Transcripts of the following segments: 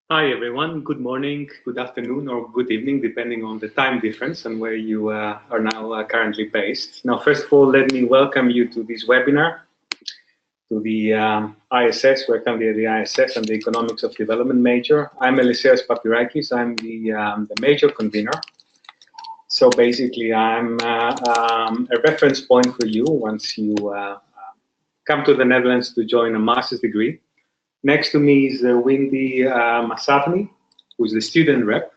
Hi everyone, good morning, good afternoon, or good evening, depending on the time difference and where you are now currently based. Now, first of all, let me welcome you to this webinar, to the ISS. We're currently at the ISS and the Economics of Development major. I'm Eliseas Papirakis, I'm the major convener. So basically, I'm a reference point for you once you come to the Netherlands to join a master's degree. Next to me is Windy Masavni, who is the student rep,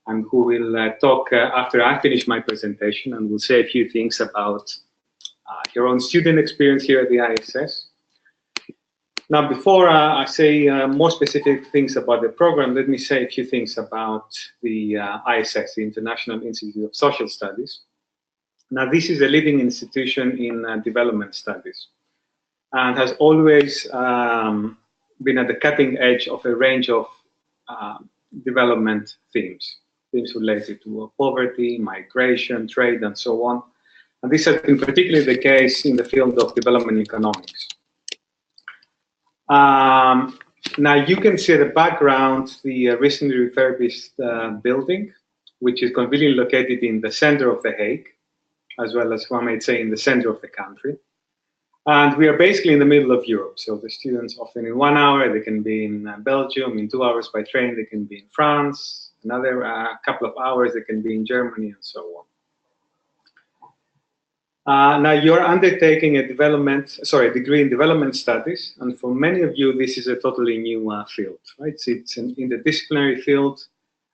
and who will talk after I finish my presentation, and will say a few things about your own student experience here at the ISS. Now, before I say more specific things about the program, let me say a few things about the ISS, the International Institute of Social Studies. Now, this is a leading institution in development studies, and has always been at the cutting edge of a range of development themes related to poverty, migration, trade, and so on. And this has been particularly the case in the field of development economics. Now you can see at the background the recently refurbished building, which is conveniently located in the center of The Hague, as well as one might say in the center of the country. And we are basically in the middle of Europe. So the students often in 1 hour, they can be in Belgium, in 2 hours by train, they can be in France, another couple of hours, they can be in Germany, and so on. Now you're undertaking a degree in development studies. And for many of you, this is a totally new field, right? So it's in the disciplinary field.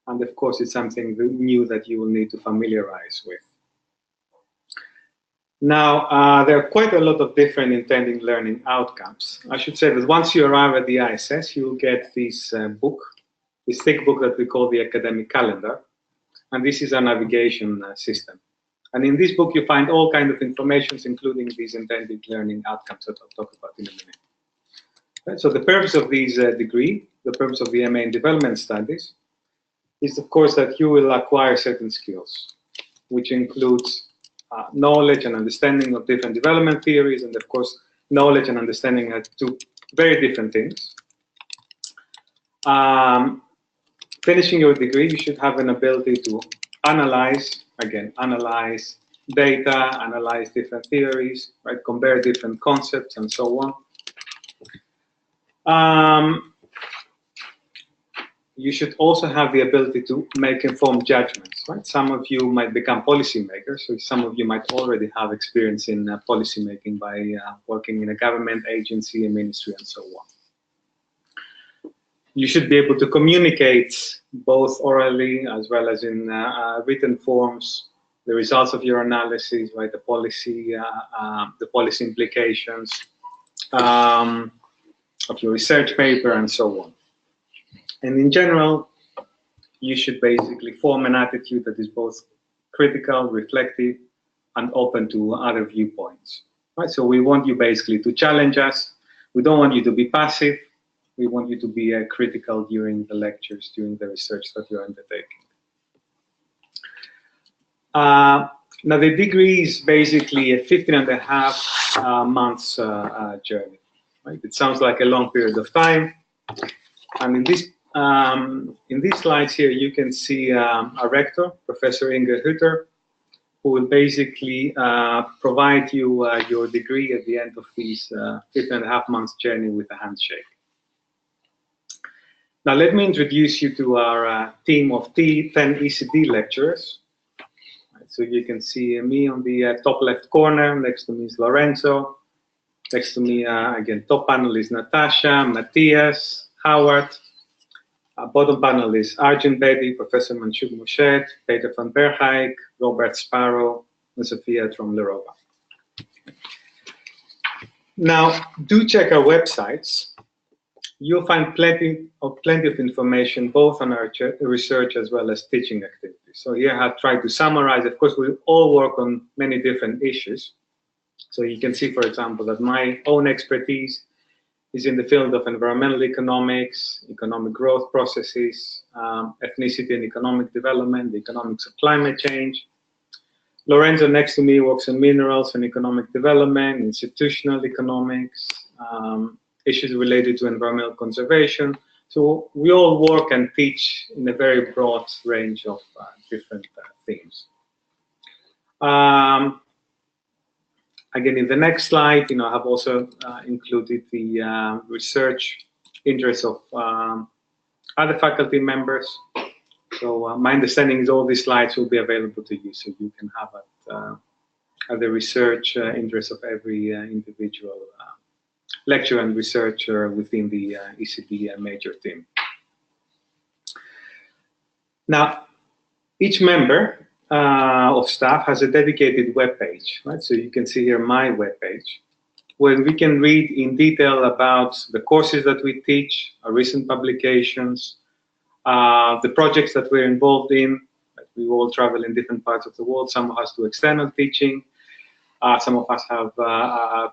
And of course, it's something new that you will need to familiarize with. Now, there are quite a lot of different intended learning outcomes. I should say that once you arrive at the ISS, you will get this this thick book that we call the academic calendar. And this is a navigation system. And in this book, you find all kinds of information, including these intended learning outcomes that I'll talk about in a minute. Right, so the purpose of this degree, the purpose of the MA in Development Studies, is of course that you will acquire certain skills, which includes knowledge and understanding of different development theories, and of course, knowledge and understanding are two very different things. Finishing your degree, you should have an ability to analyze data, analyze different theories, right? Compare different concepts, and so on. You should also have the ability to make informed judgments, right? Some of you might become policymakers, so some of you might already have experience in policymaking by working in a government agency, a ministry, and so on. You should be able to communicate both orally as well as in written forms the results of your analysis, right? The policy implications of your research paper, and so on. And in general, you should basically form an attitude that is both critical, reflective, and open to other viewpoints. Right? So we want you basically to challenge us. We don't want you to be passive. We want you to be critical during the lectures, during the research that you're undertaking. Now, the degree is basically a 15.5 months journey. Right? It sounds like a long period of time. And in these slides here, you can see our rector, Professor Inge Hutter, who will basically provide you your degree at the end of this 15.5 months journey with a handshake. Now, let me introduce you to our team of 10 ECD lecturers. Right, so you can see me on the top left corner. Next to me is Lorenzo. Next to me, again, top panel is Natasha, Matthias, Howard. Bottom panel is Arjun Bedi, Professor Manshuk Mushed, Peter van Bergijk, Robert Sparrow, and Sofia Tromlerova. Now, do check our websites. You'll find plenty of information both on our research as well as teaching activities. So here I've tried to summarize. Of course, we all work on many different issues. So you can see, for example, that my own expertise is in the field of environmental economics, economic growth processes, ethnicity and economic development, the economics of climate change. Lorenzo next to me works on minerals and economic development, institutional economics, issues related to environmental conservation. So we all work and teach in a very broad range of different themes. Again, in the next slide, I have also included the research interests of other faculty members. So my understanding is all these slides will be available to you, so you can have the research interests of every individual lecturer and researcher within the ECD major team. Now, each member of staff has a dedicated web page, right? So you can see here my web page, where we can read in detail about the courses that we teach, our recent publications, the projects that we're involved in. We all travel in different parts of the world. Some of us do external teaching. Some of us have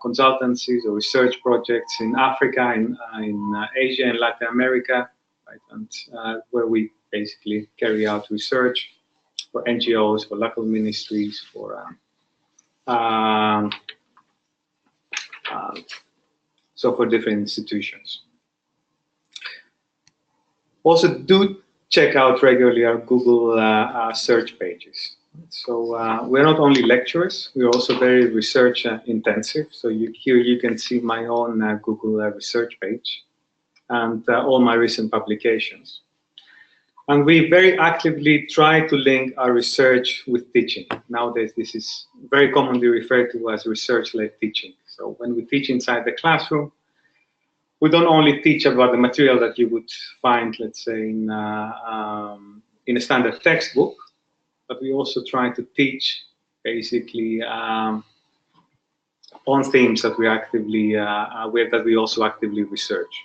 consultancies or research projects in Africa, in Asia, and Latin America, right? And where we basically carry out research for NGOs, for local ministries, for for different institutions. Also, do check out regularly our Google search pages. So we're not only lecturers, we're also very research intensive. So here you can see my own Google research page and all my recent publications. And we very actively try to link our research with teaching. Nowadays, this is very commonly referred to as research-led teaching. So when we teach inside the classroom, we don't only teach about the material that you would find, let's say, in a standard textbook, but we also try to teach basically on themes that we actively, that we also actively research.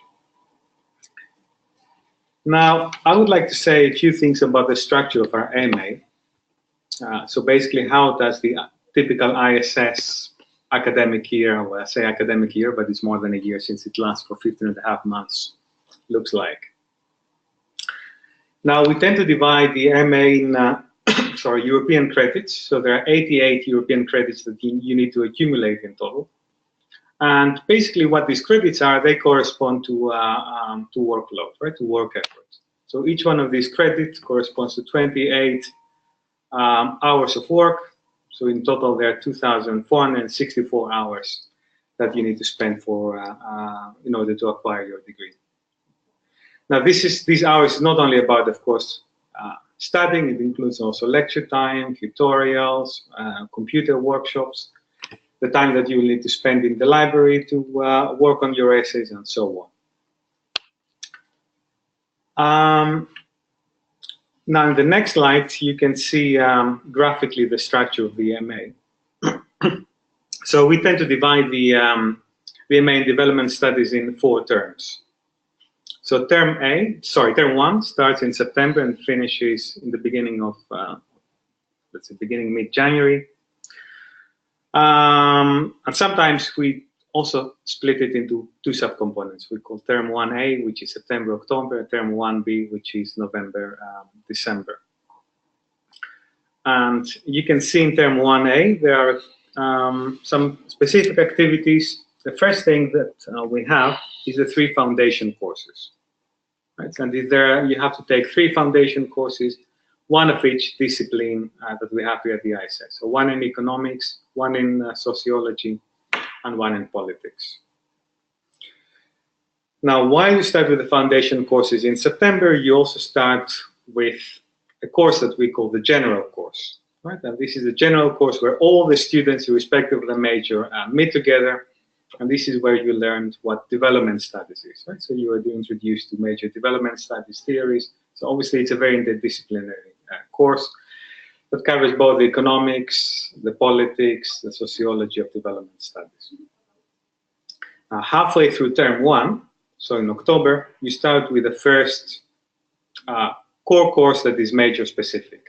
Now, I would like to say a few things about the structure of our MA. So basically, how does the typical ISS academic year, well, I say academic year, but it's more than a year since it lasts for 15.5 months, looks like. Now, we tend to divide the MA in European credits. So there are 88 European credits that you need to accumulate in total. And basically what these credits are, they correspond to workload, right, to work effort. So each one of these credits corresponds to 28 hours of work. So in total, there are 2,464 hours that you need to spend for in order to acquire your degree. Now, these hours is not only about, of course, studying. It includes also lecture time, tutorials, computer workshops, the time that you will need to spend in the library to work on your essays, and so on. Now, in the next slide, you can see graphically the structure of the MA. So we tend to divide the MA in development studies in 4 terms. So term one starts in September and finishes in the beginning of, let's say, mid-January. And sometimes we also split it into 2 subcomponents. We call term 1A, which is September, October, and term 1B, which is November, December. And you can see in term 1A, there are some specific activities. The first thing that we have is the 3 foundation courses. Right? And there you have to take 3 foundation courses, one of each discipline that we have here at the ISS. So 1 in economics, 1 in sociology, and 1 in politics. Now, while you start with the foundation courses in September, you also start with a course that we call the general course. Right? And this is a general course where all the students, irrespective of the major, meet together. And this is where you learned what development studies is. Right? So you are introduced to major development studies theories. So obviously, it's a very interdisciplinary course. that covers both the economics, the politics, the sociology of development studies. Halfway through term 1, so in October, you start with the first core course that is major specific.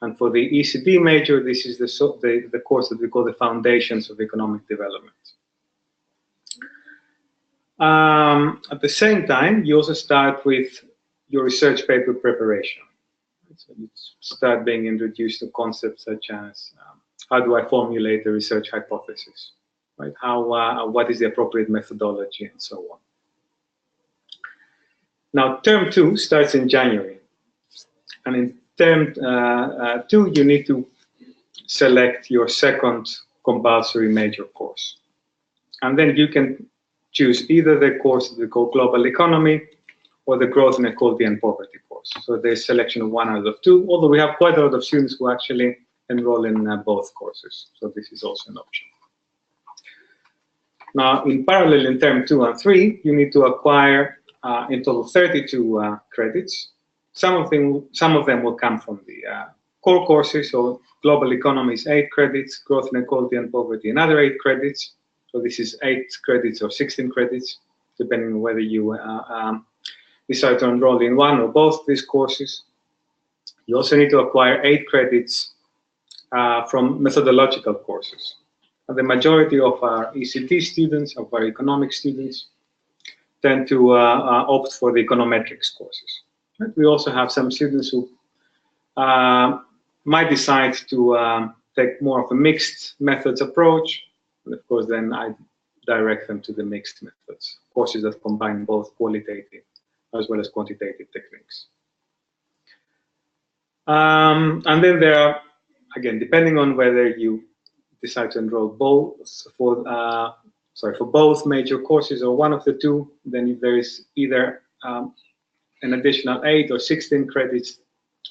And for the ECD major, this is the course that we call the Foundations of Economic Development. At the same time, you also start with your research paper preparation. So you start being introduced to concepts such as how do I formulate a research hypothesis, right? What is the appropriate methodology, and so on. Now, term 2 starts in January, and in term 2, you need to select your second compulsory major course, and then you can choose either the course that we call Global Economy or the Growth, Inequality and Poverty course. So there's selection of one out of two, although we have quite a lot of students who actually enroll in both courses. So this is also an option. Now, in parallel, in term 2 and 3, you need to acquire in total 32 credits. Some of them will come from the core courses. So Global Economy is 8 credits, Growth, Inequality and Poverty another 8 credits. So this is 8 credits or 16 credits, depending on whether you decide to enroll in one or both these courses. You also need to acquire 8 credits from methodological courses. And the majority of our ECT students, of our economic students, tend to opt for the econometrics courses. Right? We also have some students who might decide to take more of a mixed methods approach. And of course, then I direct them to the mixed methods, courses that combine both qualitative as well as quantitative techniques. And then there are, again, depending on whether you decide to enroll both for both major courses or one of the two, then there is either an additional 8 or 16 credits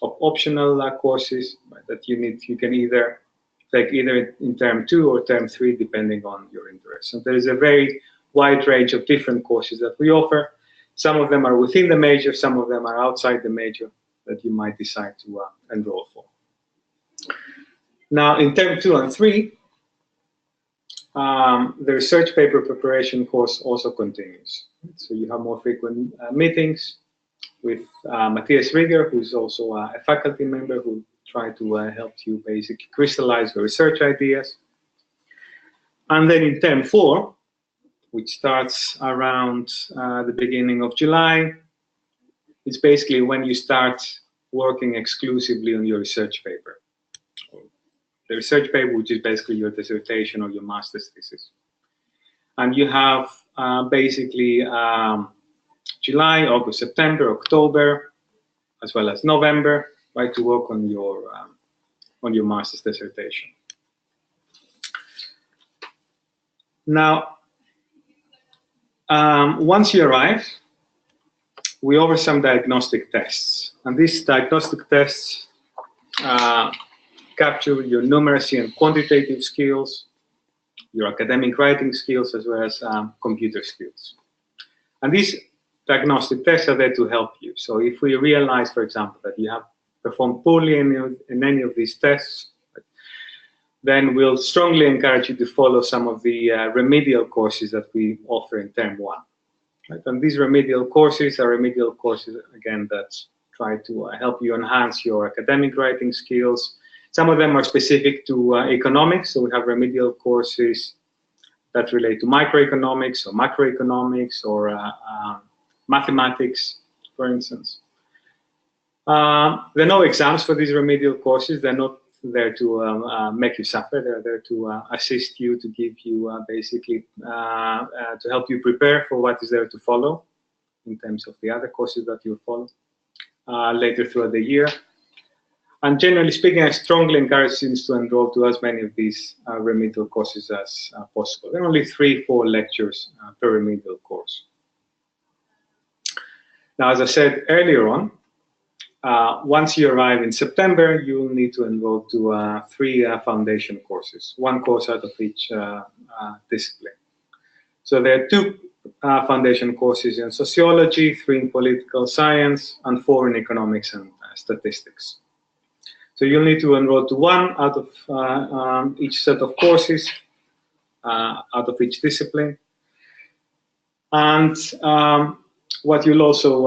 of optional courses that you can either take either in term 2 or term 3, depending on your interest. So there is a very wide range of different courses that we offer. Some of them are within the major, some of them are outside the major that you might decide to enroll for. Now, in term 2 and 3, the research paper preparation course also continues. So you have more frequent meetings with Matthias Rieger, who's also a faculty member who try to help you basically crystallize your research ideas. And then in term 4, which starts around the beginning of July, it's basically when you start working exclusively on your research paper. The research paper, which is basically your dissertation or your master's thesis. And you have basically July, August, September, October, as well as November, right, to work on your master's dissertation. Now, once you arrive, we offer some diagnostic tests, and these diagnostic tests capture your numeracy and quantitative skills, your academic writing skills, as well as computer skills. And these diagnostic tests are there to help you. So if we realize, for example, that you have performed poorly in any of these tests, then we'll strongly encourage you to follow some of the remedial courses that we offer in term 1. Right? And these remedial courses are again, that try to help you enhance your academic writing skills. Some of them are specific to economics, so we have remedial courses that relate to microeconomics or macroeconomics or mathematics, for instance. There are no exams for these remedial courses. They're not there to make you suffer. They're there to assist you, to give you basically, to help you prepare for what is there to follow in terms of the other courses that you'll follow later throughout the year. And generally speaking, I strongly encourage students to enroll to as many of these remedial courses as possible. There are only 3-4 lectures per remedial course. Now, as I said earlier on, once you arrive in September, you will need to enroll to 3 foundation courses, 1 course out of each discipline. So there are 2 foundation courses in sociology, 3 in political science, and 4 in economics and statistics. So you'll need to enroll to one out of each set of courses, out of each discipline. And what you'll also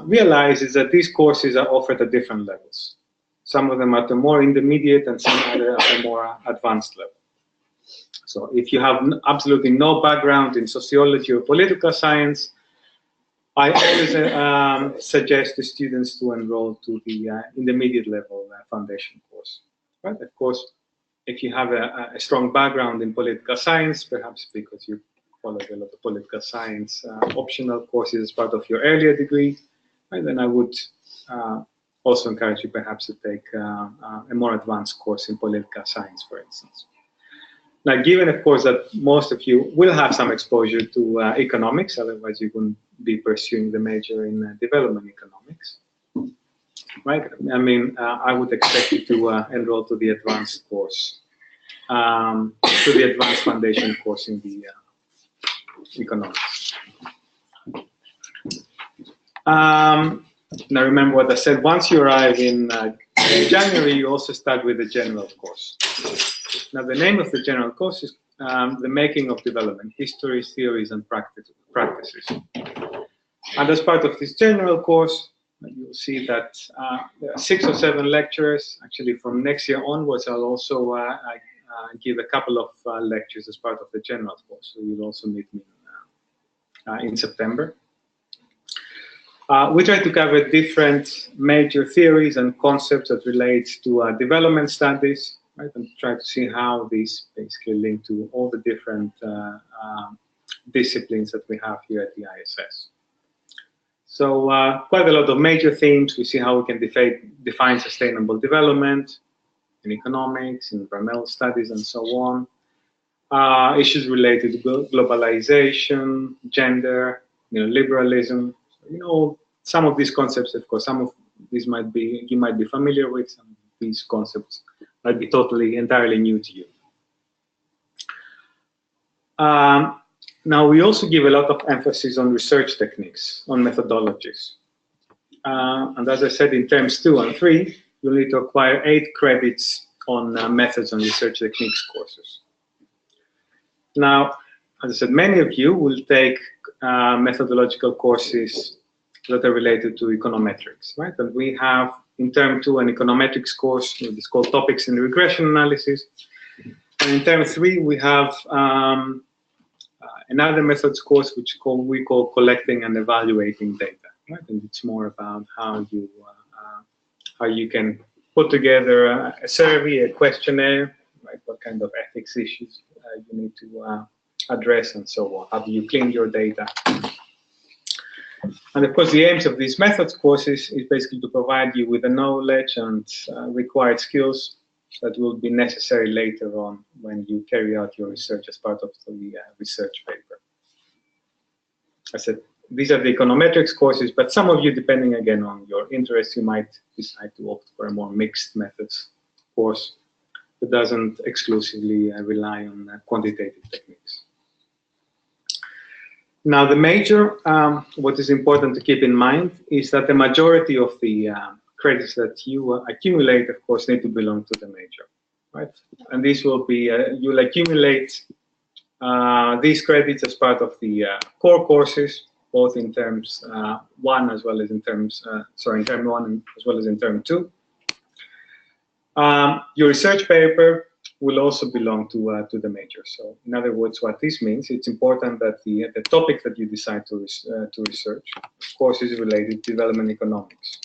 realize is that these courses are offered at different levels. Some of them at a more intermediate and some other at a more advanced level. So if you have absolutely no background in sociology or political science, I always suggest the students to enroll to the intermediate level foundation course. Right? Of course, if you have a strong background in political science, perhaps because you followed a lot of political science optional courses as part of your earlier degree, right, then I would also encourage you perhaps to take a more advanced course in political science, for instance. Now, given, of course, that most of you will have some exposure to economics, otherwise you wouldn't be pursuing the major in development economics, right? I mean, I would expect you to enroll to the advanced course, to the advanced foundation course in the economics. Now, remember what I said, once you arrive in January, you also start with the general course. Now, the name of the general course is The Making of Development, Histories, Theories, and Practices. And as part of this general course, you'll see that there are 6 or 7 lectures. Actually, from next year onwards, I'll also give a couple of lectures as part of the general course. So you'll also meet me in September. We try to cover different major theories and concepts that relate to development studies, right, and try to see how these basically link to all the different disciplines that we have here at the ISS. So quite a lot of major themes. We see how we can define sustainable development in economics, in environmental studies, and so on. Issues related to globalization, gender, liberalism. Some of these concepts, of course, some of these you might be familiar with. Some of these concepts might be entirely new to you. Now, we also give a lot of emphasis on research techniques, on methodologies. And as I said, in terms 2 and 3, you'll need to acquire 8 credits on methods and research techniques courses. Now, as I said, many of you will take methodological courses that are related to econometrics, right? And we have in term 2 an econometrics course. It's called Topics in Regression Analysis. And in term 3, we have another methods course, which we call Collecting and Evaluating Data, right? And it's more about how you can put together a survey, a questionnaire, right? What kind of ethics issues you need to address, and so on. How do you clean your data? And of course, the aims of these methods courses is basically to provide you with the knowledge and required skills that will be necessary later on when you carry out your research as part of the research paper. I said, these are the econometrics courses, but some of you, depending again on your interests, you might decide to opt for a more mixed methods course that doesn't exclusively rely on quantitative techniques. Now, the major, what is important to keep in mind is that the majority of the credits that you accumulate, of course, need to belong to the major, right? And this will be, you'll accumulate these credits as part of the core courses, both in terms 1 as well as in terms, in term 1 as well as in term 2. Your research paper will also belong to the major. So, in other words, what this means, it's important that the topic that you decide to research, of course, is related to development economics.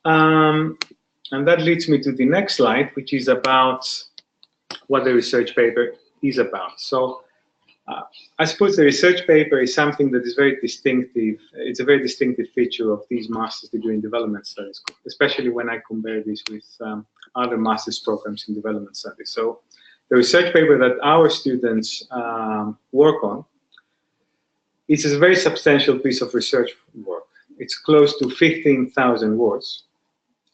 And that leads me to the next slide, which is about what the research paper is about. So, I suppose the research paper is something that is very distinctive. It's a very distinctive feature of these master's degree in development studies, especially when I compare this with other master's programs in development studies. So the research paper that our students work on is a very substantial piece of research work. It's close to 15,000 words.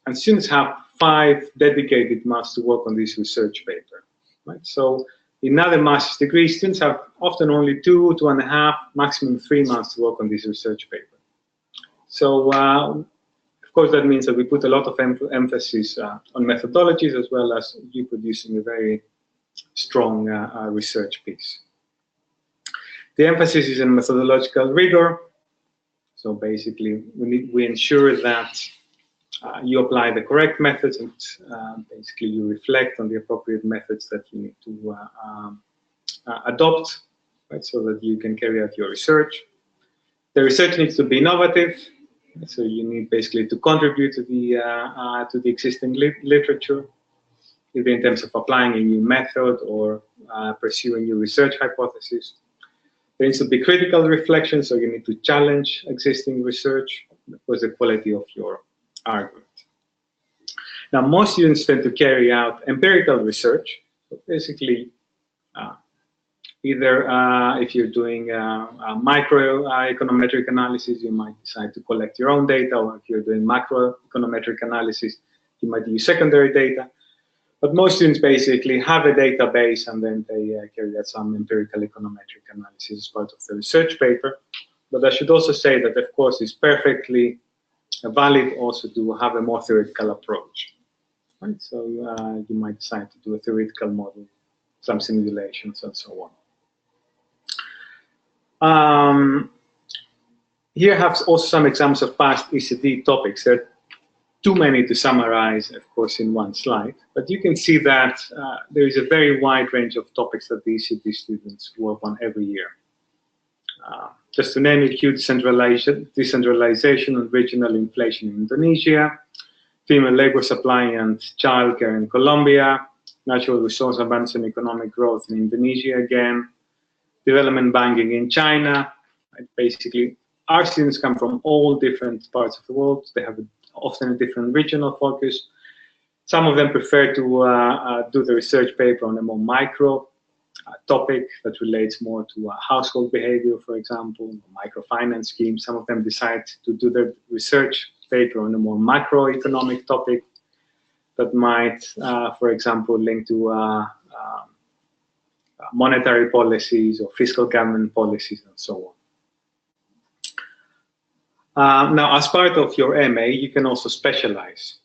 And students have 5 dedicated months to work on this research paper, right? So in other master's degrees, students have often only 2, 2.5, maximum 3 months to work on this research paper. So, of course, that means that we put a lot of emphasis on methodologies as well as you producing a very strong research piece. The emphasis is in methodological rigor. So basically, we ensure that you apply the correct methods and basically you reflect on the appropriate methods that you need to adopt, right, so that you can carry out your research. The research needs to be innovative, so you need basically to contribute to the existing literature, either in terms of applying a new method or pursuing new research hypotheses. There needs to be critical reflection, so you need to challenge existing research with the quality of your argument. Now, most students tend to carry out empirical research, so basically either if you're doing microeconometric analysis, you might decide to collect your own data, or if you're doing macroeconometric analysis, you might use secondary data. But most students basically have a database and then they carry out some empirical econometric analysis as part of the research paper. But I should also say that, of course, it's perfectly valid also to have a more theoretical approach. Right? So you might decide to do a theoretical model, some simulations, and so on. Here I have also some examples of past ECD topics. There are too many to summarize, of course, in one slide, but you can see that there is a very wide range of topics that the ECD students work on every year. Just to name a few: decentralization and regional inflation in Indonesia, female labor supply and childcare in Colombia, natural resource abundance and economic growth in Indonesia again, development banking in China. Right? Basically, our students come from all different parts of the world. They have often a different regional focus. Some of them prefer to do the research paper on a more micro topic that relates more to household behavior, for example, microfinance schemes. Some of them decide to do their research paper on a more macroeconomic topic that might, for example, link to monetary policies or fiscal government policies and so on. Now, as part of your MA, you can also specialize,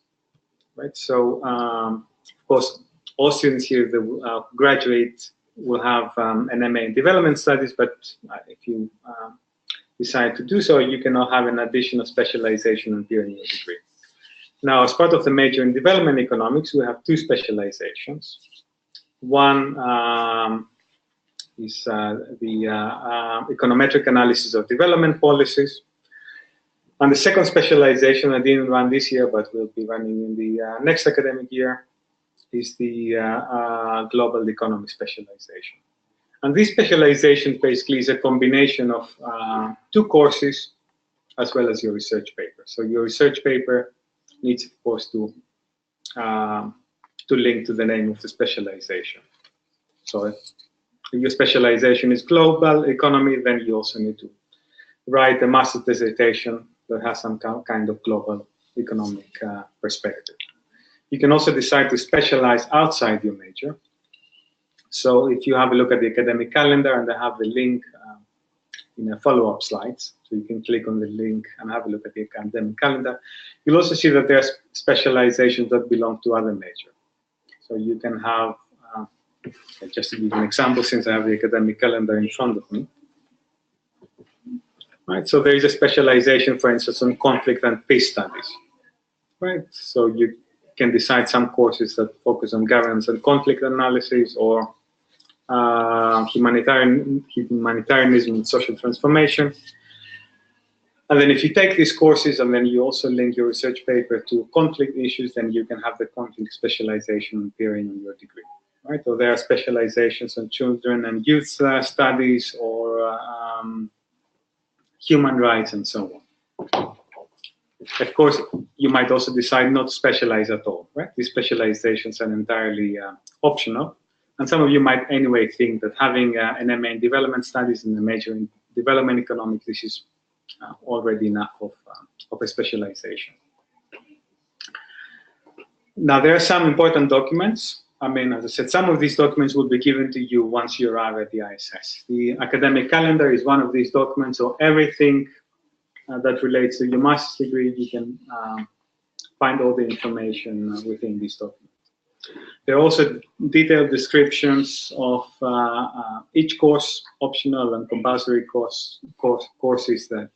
right? So, of course, all students here that will graduate will have an MA in development studies, but if you decide to do so, you can now have an additional specialization and peer in your degree. Now, as part of the major in development economics, we have two specializations. One is the econometric analysis of development policies. And the second specialization, I didn't run this year, but will be running in the next academic year, is the global economy specialization. And this specialization basically is a combination of two courses as well as your research paper. So your research paper needs, of course, to link to the name of the specialization. So if your specialization is global economy, then you also need to write a master's dissertation that has some kind of global economic perspective. You can also decide to specialize outside your major. So if you have a look at the academic calendar, and I have the link in a follow-up slides, so you can click on the link and have a look at the academic calendar. You'll also see that there are specializations that belong to other majors. So you can have, just to give you an example, since I have the academic calendar in front of me. Right, so there is a specialization, for instance, on conflict and peace studies. Right, so you can decide some courses that focus on governance and conflict analysis, or humanitarianism and social transformation. And then if you take these courses and then you also link your research paper to conflict issues, then you can have the conflict specialization appearing in your degree. Right, so there are specializations on children and youth studies, or human rights, and so on. Of course, you might also decide not to specialize at all, right? These specializations are entirely optional. And some of you might anyway think that having an MA in development studies and a major in development economics, this is already enough of a specialization. Now, there are some important documents. I mean, as I said, some of these documents will be given to you once you arrive at the ISS. The academic calendar is one of these documents, so everything that relates to your master's degree, you can find all the information within this document. There are also detailed descriptions of each course, optional and compulsory courses that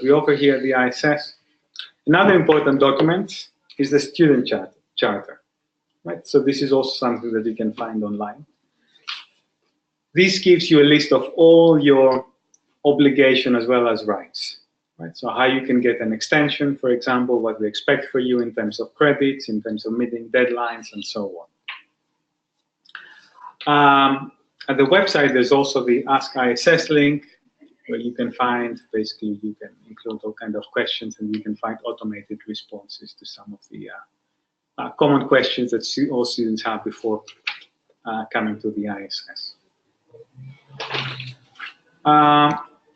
we offer here at the ISS. Another important document is the student charter, right? So this is also something that you can find online. This gives you a list of all your obligations as well as rights. Right? So how you can get an extension, for example, what we expect for you in terms of credits, in terms of meeting deadlines, and so on. At the website, there's also the Ask ISS link, where you can find, basically, you can include all kinds of questions, and you can find automated responses to some of the common questions that all students have before coming to the ISS.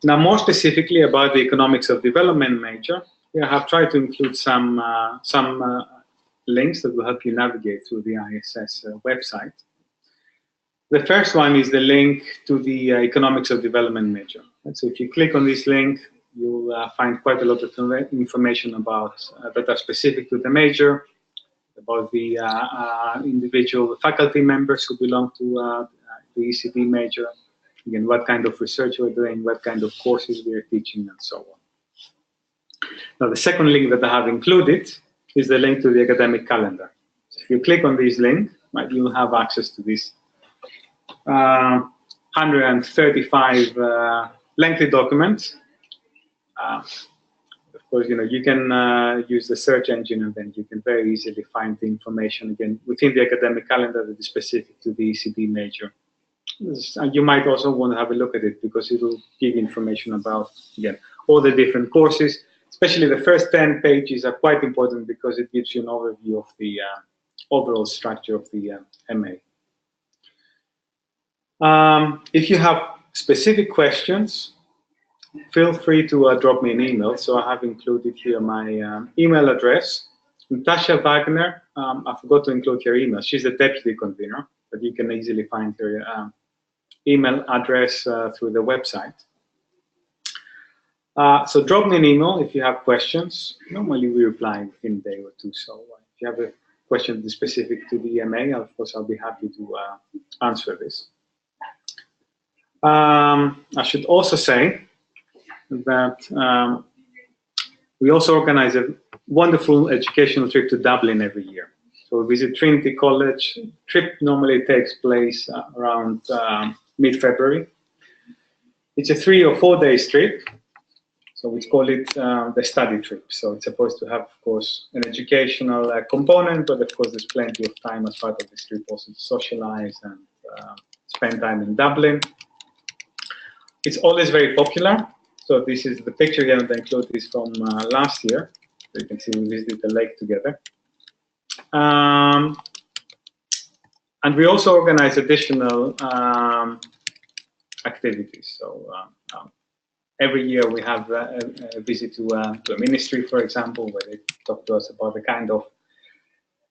Now, more specifically about the economics of development major, I have tried to include some links that will help you navigate through the ISS website. The first one is the link to the economics of development major. And so if you click on this link, you'll find quite a lot of information about that are specific to the major, about the individual faculty members who belong to the ECD major. Again, what kind of research we're doing, what kind of courses we're teaching, and so on. Now, the second link that I have included is the link to the academic calendar. So if you click on this link, right, you'll have access to this 135 lengthy document. Of course, you can use the search engine, and then you can very easily find the information again within the academic calendar that is specific to the ECD major. You might also want to have a look at it because it will give information about, again, all the different courses. Especially the first 10 pages are quite important because it gives you an overview of the overall structure of the MA. If you have specific questions, feel free to drop me an email. So I have included here my email address. Natasha Wagner, I forgot to include her email. She's the deputy convener, but you can easily find her email address through the website. So drop me an email if you have questions. Normally we reply within a day or two. So if you have a question that is specific to the MA, of course, I'll be happy to answer this. I should also say that we also organize a wonderful educational trip to Dublin every year. So we visit Trinity College. Trip normally takes place around mid-February. It's a 3 or 4 day trip. So we call it the study trip. So it's supposed to have, of course, an educational component, but of course there's plenty of time as part of this trip also to socialize and spend time in Dublin. It's always very popular. So this is the picture here that I included this from last year. So you can see we visited the lake together. And we also organize additional activities. So every year we have a visit to a ministry, for example, where they talk to us about the kind of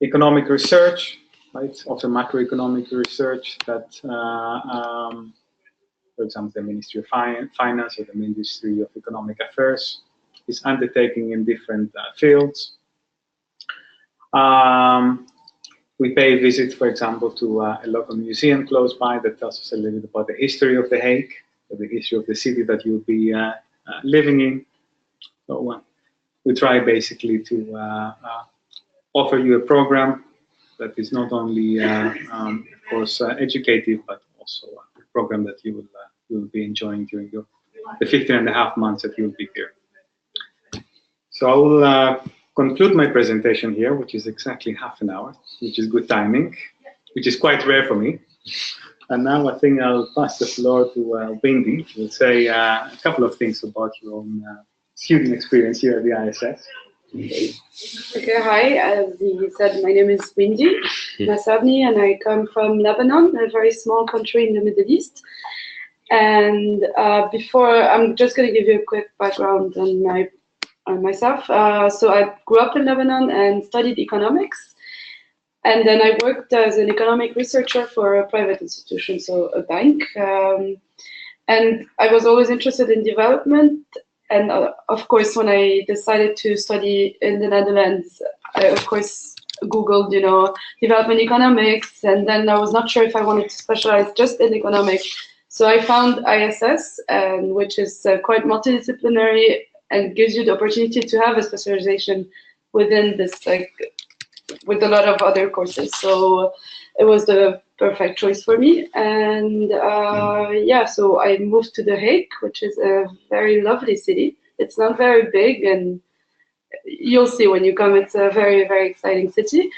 economic research, right? Also macroeconomic research that, for example, the Ministry of Finance or the Ministry of Economic Affairs is undertaking in different fields. We pay a visit, for example, to a local museum close by that tells us a little bit about the history of The Hague, or the history of the city that you'll be living in. So we try basically to offer you a program that is not only, of course, educative, but also a program that you will be enjoying during the 15.5 months that you'll be here. So I will conclude my presentation here, which is exactly half an hour, which is good timing, which is quite rare for me. And now I think I'll pass the floor to Wendy, who will say a couple of things about your own student experience here at the ISS. Okay, hi, as he said, my name is Wendy Nasabni, and I come from Lebanon, a very small country in the Middle East. And I'm just going to give you a quick background on myself. So I grew up in Lebanon and studied economics. And then I worked as an economic researcher for a private institution, so a bank. And I was always interested in development And of course, when I decided to study in the Netherlands, I of course Googled, development economics, and then I was not sure if I wanted to specialize just in economics. So I found ISS, which is quite multidisciplinary and gives you the opportunity to have a specialization within this, like, with a lot of other courses. So it was the perfect choice for me. And yeah, so I moved to The Hague, which is a very lovely city. It's not very big, and you'll see when you come, it's a very, very exciting city.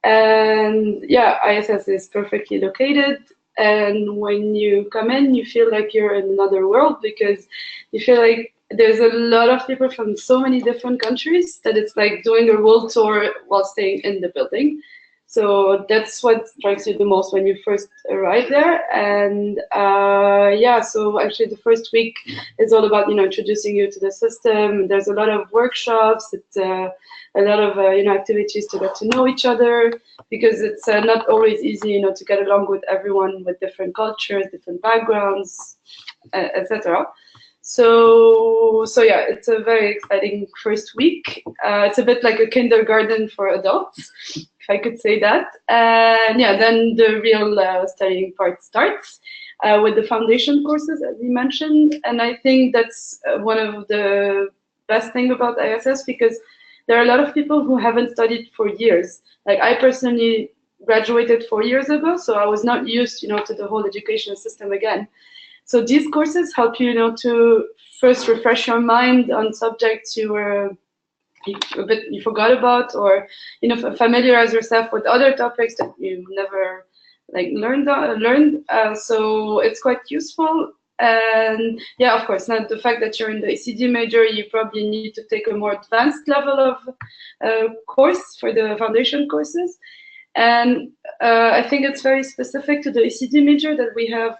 And yeah, ISS is perfectly located. And when you come in, you feel like you're in another world, because you feel like there's a lot of people from so many different countries that it's like doing a world tour while staying in the building. So that's what strikes you the most when you first arrive there. And yeah, so actually the first week is all about, introducing you to the system. There's a lot of workshops. It's a lot of, activities to get to know each other, because it's not always easy, to get along with everyone with different cultures, different backgrounds, etc. So yeah, it's a very exciting first week. It's a bit like a kindergarten for adults, if I could say that. And yeah, then the real studying part starts with the foundation courses, as we mentioned. And I think that's one of the best thing about ISS, because there are a lot of people who haven't studied for years. Like, I personally graduated 4 years ago, so I was not used, to the whole education system again. So these courses help you, to first refresh your mind on subjects you forgot about, or familiarize yourself with other topics that you never learned. So it's quite useful. And yeah, of course, not the fact that you're in the ECD major, you probably need to take a more advanced level of course for the foundation courses. And I think it's very specific to the ECD major that we have,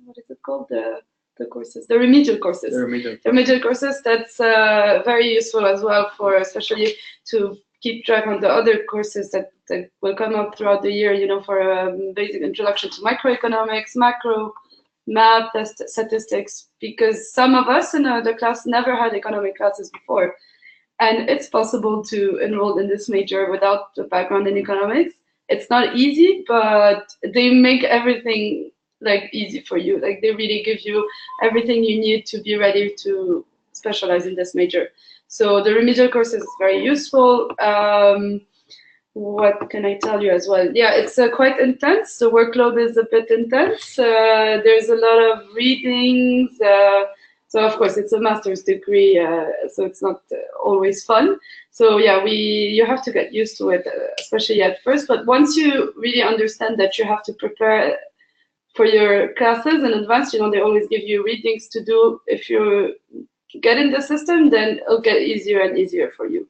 what is it called? The courses, the remedial courses. The remedial courses, that's very useful as well, for especially to keep track on the other courses that will come up throughout the year, for a basic introduction to microeconomics, macro, math, statistics, because some of us in the class never had economic classes before. And it's possible to enroll in this major without a background in economics. It's not easy, but they make everything easy for you. Like, they really give you everything you need to be ready to specialize in this major. So the remedial course is very useful. What can I tell you as well? Yeah, it's quite intense. The workload is a bit intense. There's a lot of readings. So of course it's a master's degree, so it's not always fun. So yeah, you have to get used to it, especially at first. But once you really understand that you have to prepare for your classes in advance, they always give you readings to do. If you get in the system, then it'll get easier and easier for you.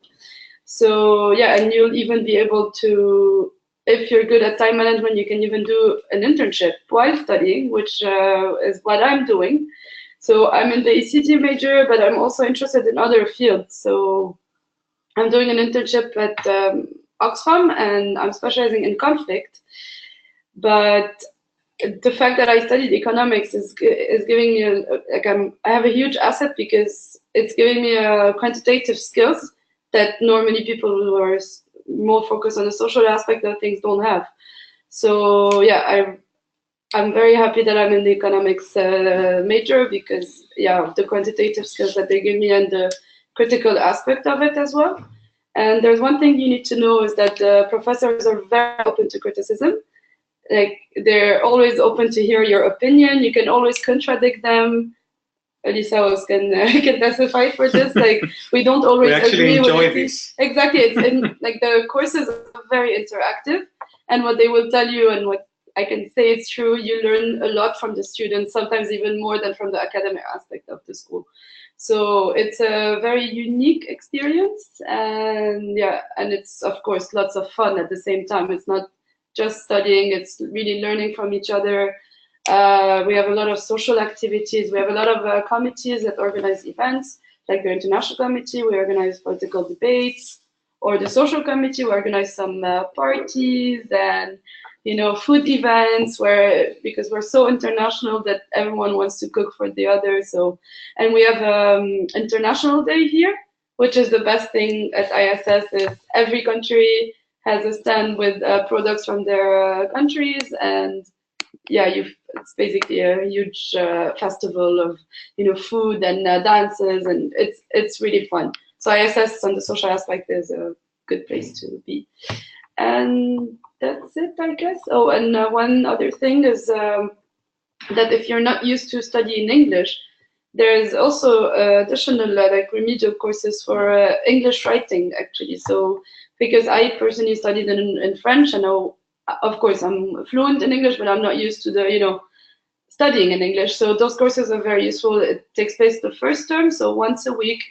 So yeah, and you'll even be able to, if you're good at time management, you can even do an internship while studying, which is what I'm doing. So I'm in the ECT major, but I'm also interested in other fields. So I'm doing an internship at Oxfam, and I'm specializing in conflict. But the fact that I studied economics is giving me I have a huge asset, because it's giving me quantitative skills that normally people who are more focused on the social aspect of things don't have. So yeah, I'm very happy that I'm in the economics major, because yeah, the quantitative skills that they give me and the critical aspect of it as well. And there's one thing you need to know, is that the professors are very open to criticism. Like, they're always open to hear your opinion. You can always contradict them. Elisa can testify for this. Like, we don't always we actually agree enjoy with this. Exactly. It's the courses are very interactive, and what they will tell you and what I can say it's true. You learn a lot from the students, sometimes even more than from the academic aspect of the school. So it's a very unique experience, and yeah, and it's of course lots of fun at the same time. It's not just studying, it's really learning from each other. We have a lot of social activities. We have a lot of committees that organize events, like the International Committee. We organize political debates, or the Social Committee. We organize some parties, and food events because we're so international that everyone wants to cook for the other. So, and we have International Day here, which is the best thing at ISS is every country has a stand with products from their countries, and yeah, it's basically a huge festival of food and dances, and it's really fun. So ISS on the social aspect is a good place to be, and that's it, I guess. Oh, and one other thing is that if you're not used to studying English, there's also additional like remedial courses for English writing, actually. So because I personally studied in French, and now, of course, I'm fluent in English, but I'm not used to the studying in English. So those courses are very useful. It takes place the first term, so once a week,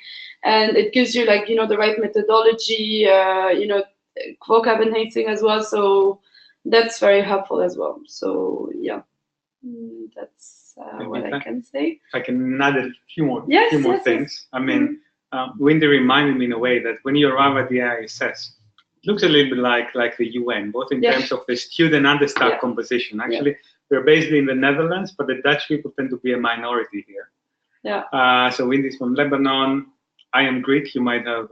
and it gives you like the right methodology, vocab enhancing as well. So that's very helpful as well. So yeah, that's what I can say. If I can add a few more, yes, things. Yes. I mean, Wendy reminded me in a way that when you arrive at the ISS, it looks a little bit like the UN, both in terms of the student and the staff composition. Actually, we're based in the Netherlands, but the Dutch people tend to be a minority here. Yeah. So Wendy's from Lebanon. I am Greek. You might have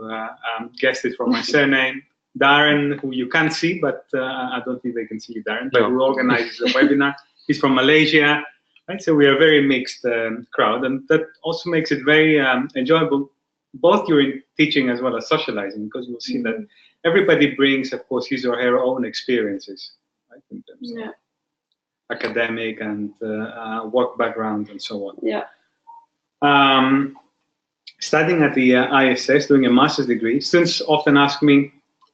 guessed it from my surname. Darren, who you can't see, but I don't think they can see you, Darren, but who organizes the webinar. He's from Malaysia. Right? So we are a very mixed crowd, and that also makes it very enjoyable, both during teaching as well as socializing, because you'll see that everybody brings, of course, his or her own experiences, right, in terms of academic and work background and so on. Yeah. Studying at the ISS, doing a master's degree, students often ask me,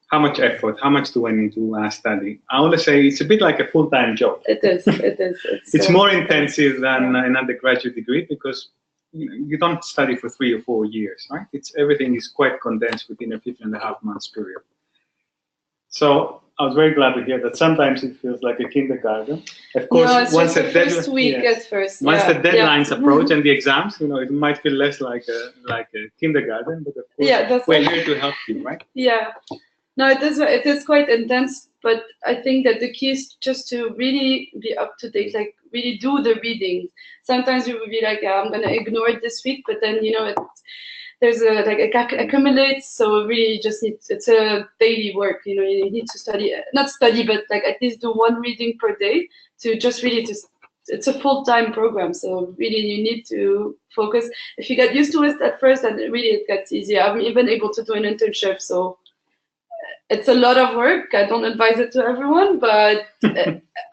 how much effort, how much do I need to study? I always say it's a bit like a full-time job. It is, it is. It's more intensive than an undergraduate degree because you don't study for 3 or 4 years, right? Everything is quite condensed within a 15.5 months period. So I was very glad to hear that sometimes it feels like a kindergarten. Of course, once the first week at first. Once the deadlines approach and the exams, it might feel less like a kindergarten, but of course, we're here to help you, right? Yeah. No, it is quite intense, but I think that the key is just to really be up to date, like really do the reading. Sometimes you will be like, I'm gonna ignore it this week, but then there's it accumulates. So really just it's a daily work. You need to study, not study, but like at least do one reading per day to just really it's a full-time program. So really you need to focus. If you get used to it at first, then really it gets easier. I'm even able to do an internship, so it's a lot of work. I don't advise it to everyone, but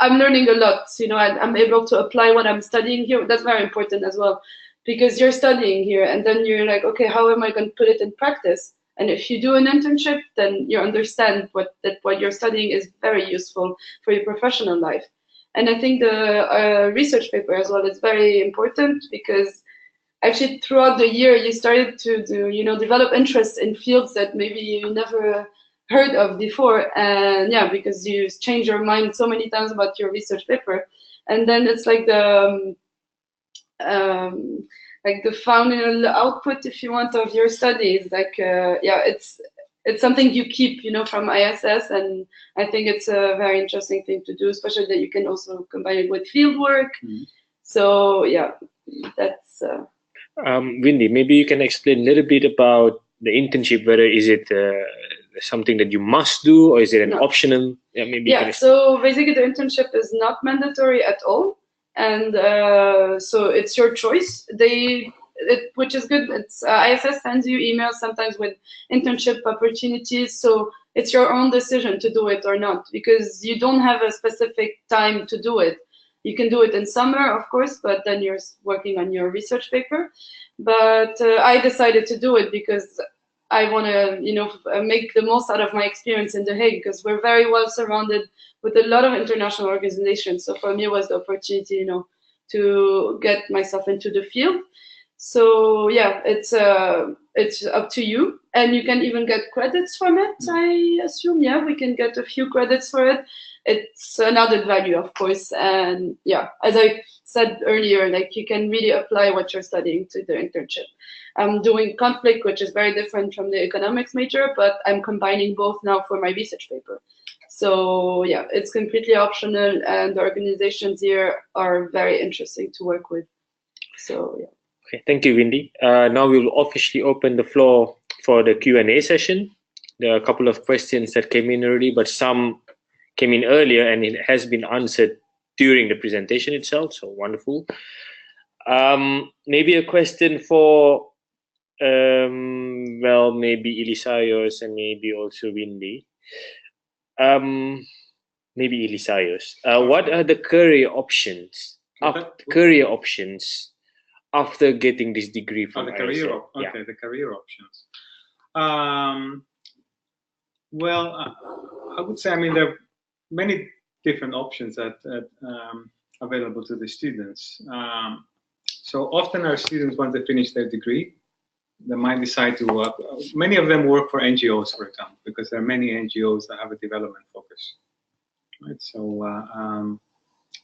I'm learning a lot. I'm able to apply what I'm studying here. That's very important as well, because you're studying here, and then you're like, okay, how am I going to put it in practice? And if you do an internship, then you understand that what you're studying is very useful for your professional life. And I think the research paper as well is very important, because actually throughout the year you started to develop interest in fields that maybe you never heard of before, and because you change your mind so many times about your research paper, and then it's like the final output, if you want, of your studies. It's something you keep from ISS, and I think it's a very interesting thing to do, especially that you can also combine it with field work. So that's Wendy, maybe you can explain a little bit about the internship. Whether is it something that you must do, or is it an optional? So basically the internship is not mandatory at all, and so it's your choice. Which is good. It's ISS sends you emails sometimes with internship opportunities, so it's your own decision to do it or not, because you don't have a specific time to do it. You can do it in summer, of course, but then you're working on your research paper. But I decided to do it because I want to, make the most out of my experience in The Hague, because we're very well surrounded with a lot of international organizations. So for me, it was the opportunity, to get myself into the field. So it's up to you, and you can even get credits from it. I assume, we can get a few credits for it. It's an added value, of course, and as I said earlier, like you can really apply what you're studying to the internship. I'm doing conflict, which is very different from the economics major, but I'm combining both now for my research paper. So yeah, it's completely optional, and the organizations here are very interesting to work with. So yeah. Okay, thank you, Windy. Now we will officially open the floor for the Q&A session. There are a couple of questions that came in already, but some came in earlier and it has been answered during the presentation itself, so wonderful. Maybe a question for, well, maybe Elisaios and maybe also Windy. Maybe Elisaios. What are the career options? Career options after getting this degree from the ISS? Okay, the career options. Well, I would say, I mean, there are many different options that available to the students. So often our students, once they finish their degree, they might decide to work. Many of them work for NGOs, for example, because there are many NGOs that have a development focus. Right? So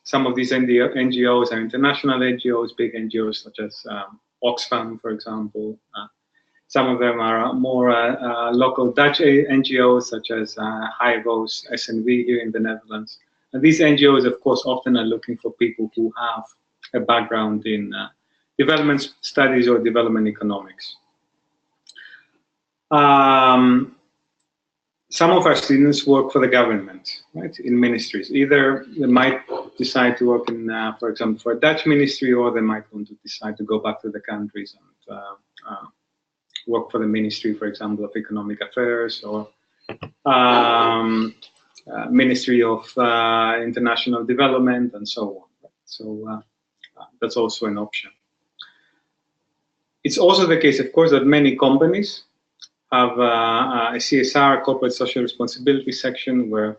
some of these NGOs are international NGOs, big NGOs such as Oxfam, for example. Some of them are more local Dutch NGOs, such as HIVOS, SNV here in the Netherlands. And these NGOs, of course, often are looking for people who have a background in development studies or development economics. Some of our students work for the government, right, in ministries. Either they might decide to work in, for example, for a Dutch ministry, or they might want to decide to go back to the countries and work for the Ministry, for example, of Economic Affairs, or Ministry of International Development, and so on. Right? So that's also an option. It's also the case, of course, that many companies have a CSR, corporate social responsibility section, where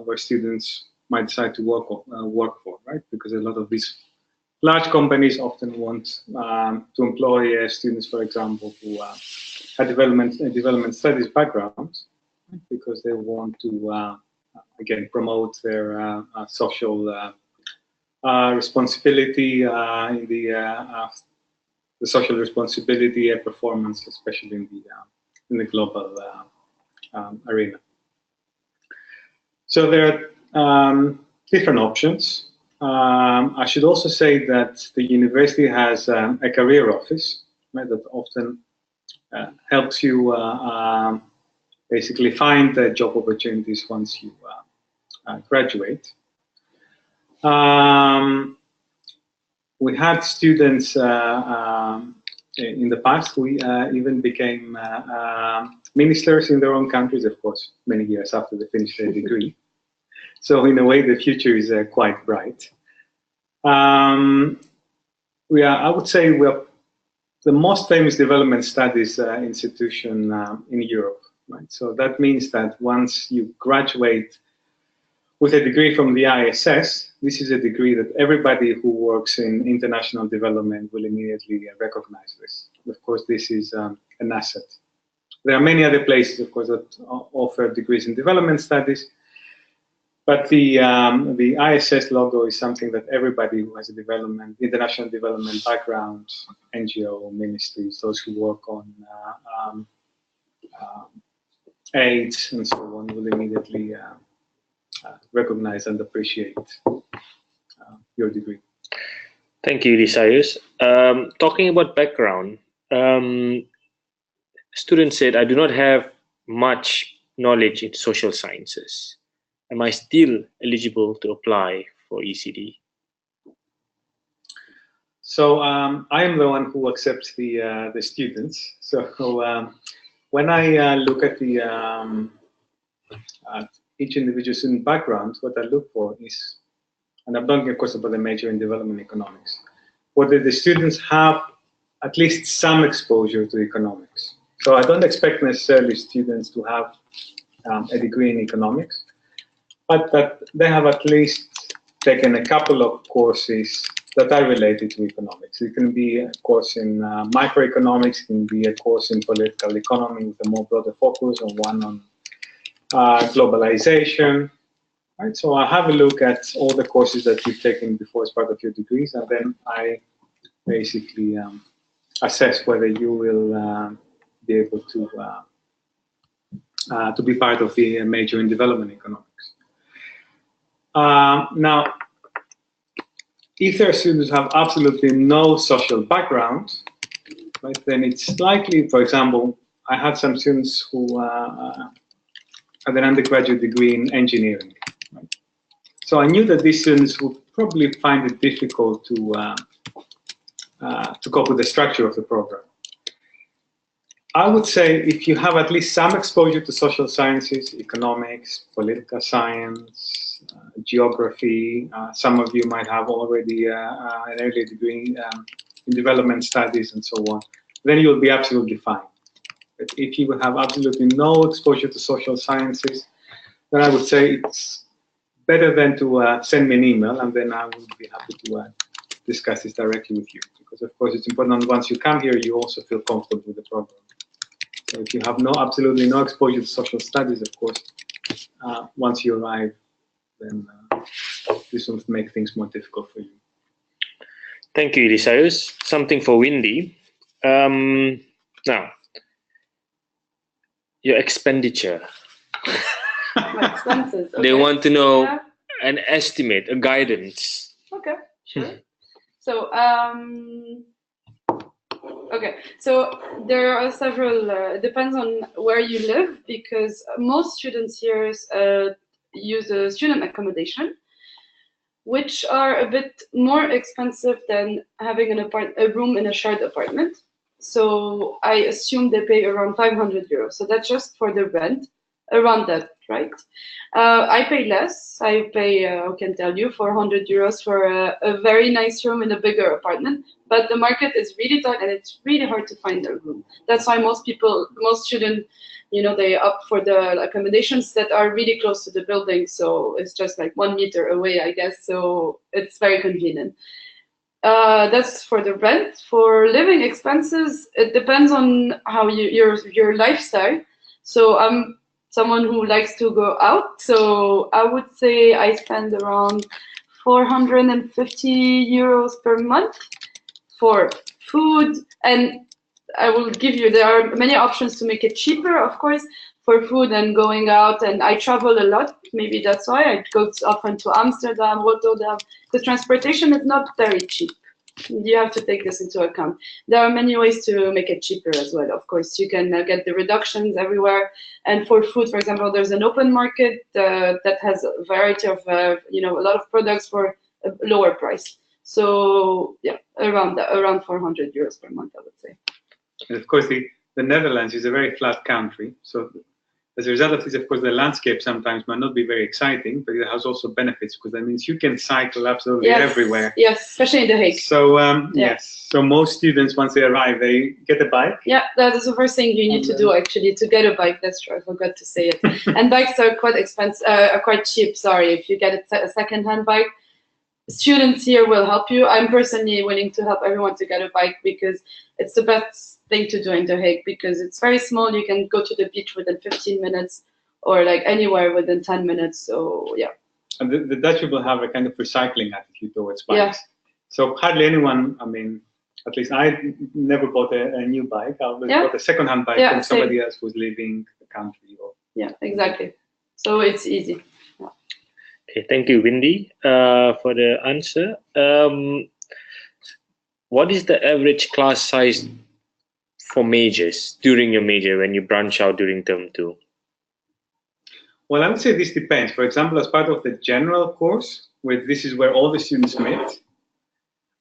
where students might decide to work for, right? Because a lot of these large companies often want to employ students, for example, who have development studies backgrounds, right? Because they want to again promote their social responsibility in the social responsibility performance, especially in the global arena. So there are different options. I should also say that the university has a career office, right, that often helps you basically find job opportunities once you graduate. We had students in the past who even became ministers in their own countries, of course, many years after they finished their degree. So in a way, the future is quite bright. I would say we are the most famous development studies institution in Europe, right? So that means that once you graduate with a degree from the ISS, this is a degree that everybody who works in international development will immediately recognize this. Of course, this is an asset. There are many other places, of course, that offer degrees in development studies, but the ISS logo is something that everybody who has a international development background, NGO, ministries, those who work on aid and so on, will immediately recognize and appreciate your degree. Thank you, Elisaios. Talking about background, students said, I do not have much knowledge in social sciences. Am I still eligible to apply for ECD? So I am the one who accepts the students. So when I look at the each individual student background, what I look for is, and I'm talking, of course, about the major in development economics, whether the students have at least some exposure to economics. So I don't expect necessarily students to have a degree in economics, but that they have at least taken a couple of courses that are related to economics. It can be a course in microeconomics, it can be a course in political economy with a more broader focus, or one on globalization. Right, so I have a look at all the courses that you've taken before as part of your degrees, and then I basically assess whether you will be able to to be part of the major in development economics. Now, if their students have absolutely no social background, right, then it's likely, for example, I had some students who had an undergraduate degree in engineering. Right? So I knew that these students would probably find it difficult to cope with the structure of the program. I would say if you have at least some exposure to social sciences, economics, political science, geography, some of you might have already an early degree in development studies and so on, then you'll be absolutely fine. But if you have absolutely no exposure to social sciences, then I would say it's better than to send me an email, and then I would be happy to discuss this directly with you. Because of course it's important that once you come here, you also feel comfortable with the program. So if you have absolutely no exposure to social studies, of course, once you arrive, then this will make things more difficult for you. Thank you, Elisaios. Something for Windy. Now, your expenditure. My expenses. Okay. They want to know Yeah. an estimate, a guidance. Okay, sure. So, okay, so there are several, it depends on where you live, because most students here use a student accommodation, which are a bit more expensive than having a room in a shared apartment. So I assume they pay around 500 euros. So that's just for the rent, around that, right? I pay less. I pay, I can tell you, 400 euros for a very nice room in a bigger apartment. But the market is really tight, and it's really hard to find a room. That's why most students, they opt for the accommodations that are really close to the building. So it's just like 1 meter away, I guess. So it's very convenient. That's for the rent. For living expenses, it depends on how your lifestyle. So I'm someone who likes to go out. So I would say I spend around 450 euros per month for food. And I will give you, there are many options to make it cheaper, of course, for food and going out. And I travel a lot. Maybe that's why I go often to Amsterdam, Rotterdam, because transportation is not very cheap. You have to take this into account. There are many ways to make it cheaper as well. Of course, you can get the reductions everywhere. And for food, for example, there's an open market that has a variety of, a lot of products for a lower price. So yeah, around 400 euros per month, I would say. And of course, the Netherlands is a very flat country. So as a result of this, of course, the landscape sometimes might not be very exciting, but it has also benefits, because that means you can cycle absolutely everywhere. Yes, especially in The Hague. So yes, so most students, once they arrive, they get a bike. Yeah, that is the first thing you need to do, actually, to get a bike. That's true, I forgot to say it. And bikes are quite expensive, quite cheap. Sorry, if you get a second-hand bike, students here will help you. I'm personally willing to help everyone to get a bike, because it's the best thing to do in The Hague, because it's very small. You can go to the beach within 15 minutes, or like anywhere within 10 minutes. So yeah. And the Dutch people have a kind of recycling attitude towards bikes. Yeah. So hardly anyone, I mean, at least I never bought a new bike. I always bought a second-hand bike from somebody else who's leaving the country. Yeah, exactly. So it's easy. Yeah. Okay, thank you, Windy, for the answer. What is the average class size for majors during your major when you branch out during term 2? Well, I would say this depends. For example, as part of the general course, this is where all the students meet,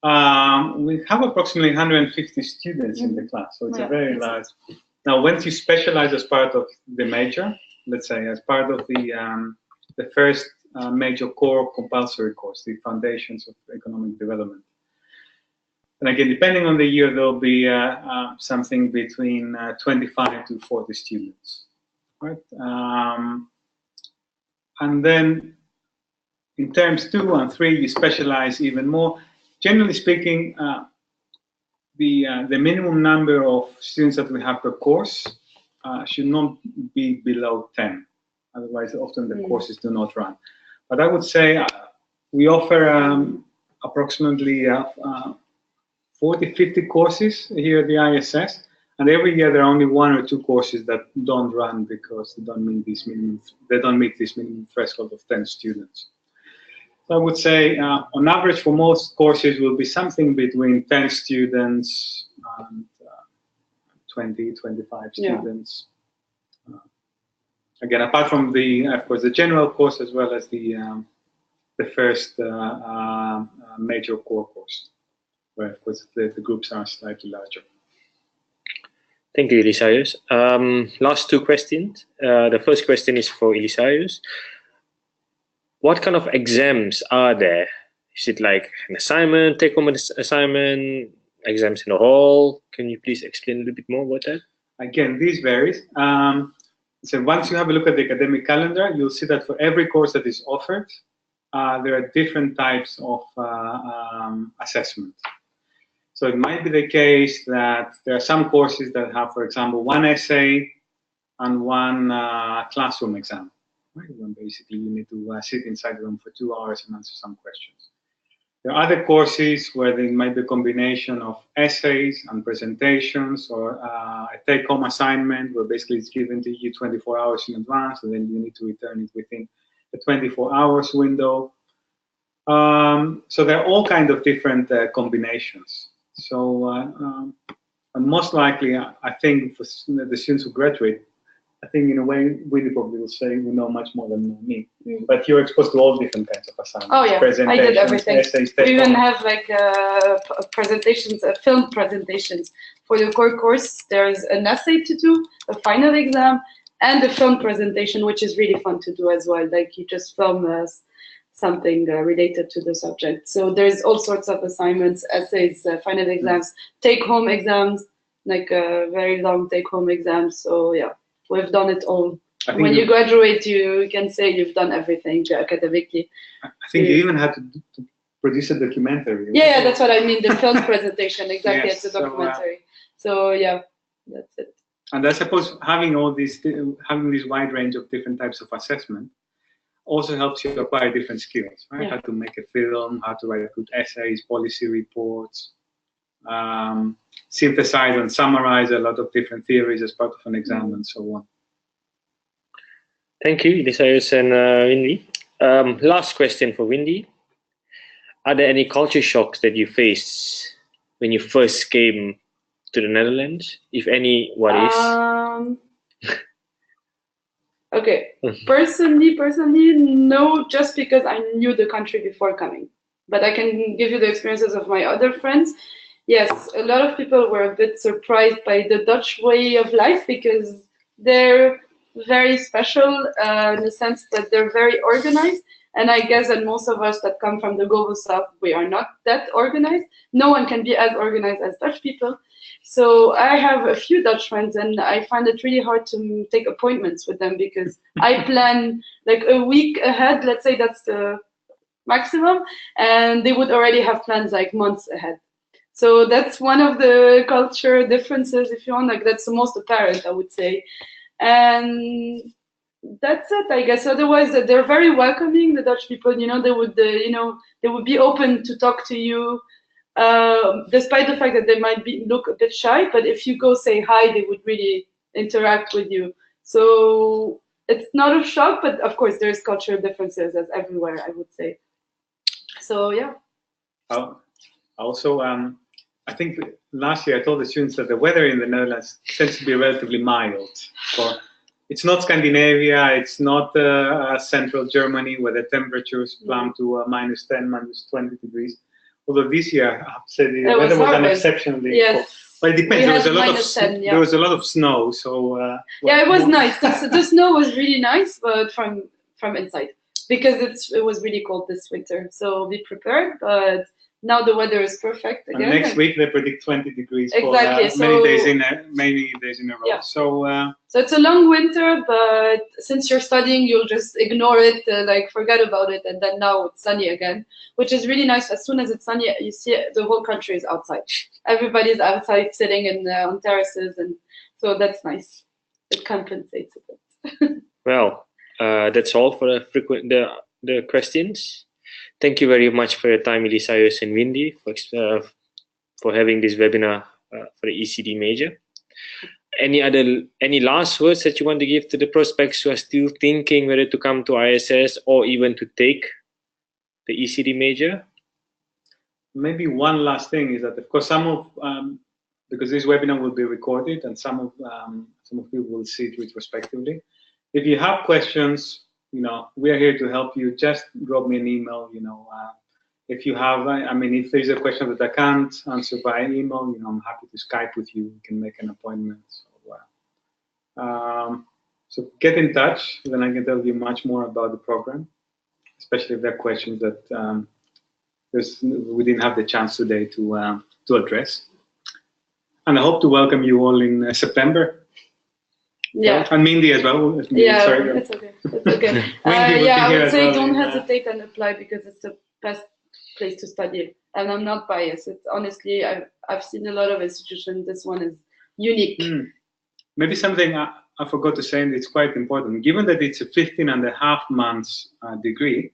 we have approximately 150 students in the class, so it's a very large. Now, once you specialize as part of the major, let's say as part of the first major core compulsory course, the Foundations of Economic Development. And again, depending on the year, there'll be something between 25 to 40 students, right? And then in terms 2 and 3, you specialize even more. Generally speaking, the minimum number of students that we have per course should not be below 10. Otherwise, often the courses do not run. But I would say we offer approximately 40, 50 courses here at the ISS. And every year there are only 1 or 2 courses that don't run because they don't meet this minimum threshold of 10 students. So I would say on average for most courses will be something between 10 students and 20, 25 students. Again, apart from of course, the general course as well as the first major core course, where of course the groups are slightly larger. Thank you, Elisaios. Last 2 questions. The first question is for Elisaios. What kind of exams are there? Is it like an assignment, take-home assignment, exams in the hall? Can you please explain a little bit more about that? Again, this varies. So once you have a look at the academic calendar, you'll see that for every course that is offered, there are different types of assessment. So it might be the case that there are some courses that have, for example, 1 essay and 1 classroom exam. Right? When basically you need to sit inside the room for 2 hours and answer some questions. There are other courses where there might be a combination of essays and presentations, or a take-home assignment where basically it's given to you 24 hours in advance, and then you need to return it within the 24 hours window. So there are all kinds of different combinations. So most likely, I think for the students who graduate, I think in a way, Winnie probably will say we know much more than me. But you're exposed to all different kinds of assignments. Oh yeah, I did everything. Essays, we even have like presentations, film presentations. For the core course, there's an essay to do, a final exam, and a film presentation, which is really fun to do as well. Like you just film something related to the subject. So there's all sorts of assignments, essays, final exams, take-home exams, like very long take-home exams. So yeah. We've done it all. When you graduate, you can say you've done everything academically. I think you even had to produce a documentary. Yeah, that's what I mean, the film presentation, exactly, Yes, it's a documentary. So yeah, that's it. And I suppose having all these, having this wide range of different types of assessment also helps you acquire different skills, right? Yeah. How to make a film, how to write good essays, policy reports, synthesize and summarize a lot of different theories as part of an exam and so on. Thank you, Elisaios and Windy. Last question for Windy. Are there any culture shocks that you faced when you first came to the Netherlands? If any, what is? Okay, personally, no, just because I knew the country before coming. But I can give you the experiences of my other friends. Yes, a lot of people were a bit surprised by the Dutch way of life because they're very special in the sense that they're very organized. And I guess that most of us that come from the global south, we are not that organized. No one can be as organized as Dutch people. So I have a few Dutch friends and I find it really hard to take appointments with them because I plan like a week ahead, let's say that's the maximum, and they would already have plans like months ahead. So that's one of the culture differences, if you want, like that's the most apparent, I would say. And that's it, I guess. Otherwise, they're very welcoming, the Dutch people, you know, they would be open to talk to you, despite the fact that they might look a bit shy, but if you go say hi, they would really interact with you. So it's not a shock, but of course there's cultural differences as everywhere, I would say. So yeah. Also, I think last year I told the students that the weather in the Netherlands tends to be relatively mild. So it's not Scandinavia, it's not central Germany where the temperatures plumb to -10, -20 degrees. Although this year, I have to say, the weather was unexceptionally cold. But it depends. There was a lot of snow, so yeah, it was nice. The snow was really nice, but from inside because it was really cold this winter. So be prepared, but. Now the weather is perfect again. And next week they predict 20 degrees exactly. for many days in a row. Yeah. So it's a long winter, but since you're studying, you'll just ignore it, like forget about it, and then now it's sunny again, which is really nice. As soon as it's sunny, you see the whole country is outside. Everybody's outside sitting on terraces, and so that's nice. It compensates a bit. Well, that's all for the questions. Thank you very much for your time, Elisaios and Windy, for having this webinar for the ECD major. Any last words that you want to give to the prospects who are still thinking whether to come to ISS or even to take the ECD major? Maybe one last thing is that, of course, because this webinar will be recorded and some of you will see it retrospectively. If you have questions, we are here to help you. Just drop me an email. If you have, if there's a question that I can't answer by email, I'm happy to Skype with you. We can make an appointment. So get in touch, then I can tell you much more about the program, especially if there are questions that we didn't have the chance today to address. And I hope to welcome you all in September. Yeah. And Mindy as well. Yeah, sorry. it's okay. It's okay. Mindy I here would as say well don't in, hesitate and apply because it's the best place to study. And I'm not biased. It's honestly, I've seen a lot of institutions. This one is unique. Maybe something I forgot to say, and it's quite important. Given that it's a 15.5 months degree,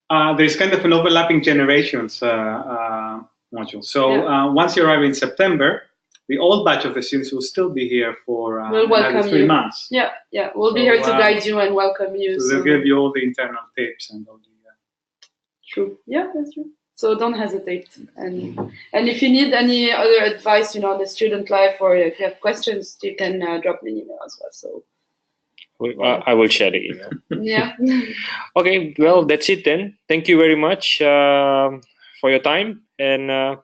there's kind of an overlapping generations module. So once you arrive in September, the old batch of the students will still be here for another 3 months. Yeah, we'll be here to guide you and welcome you. So they'll give you all the internal tips and all the. True. Yeah, that's true. So don't hesitate. And if you need any other advice, on the student life, or if you have questions, you can drop me an email as well. So. I will share the email. Yeah. Okay, well, that's it then. Thank you very much for your time. And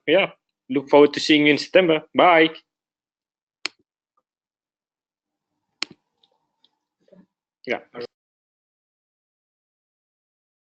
look forward to seeing you in September. Bye. Yeah.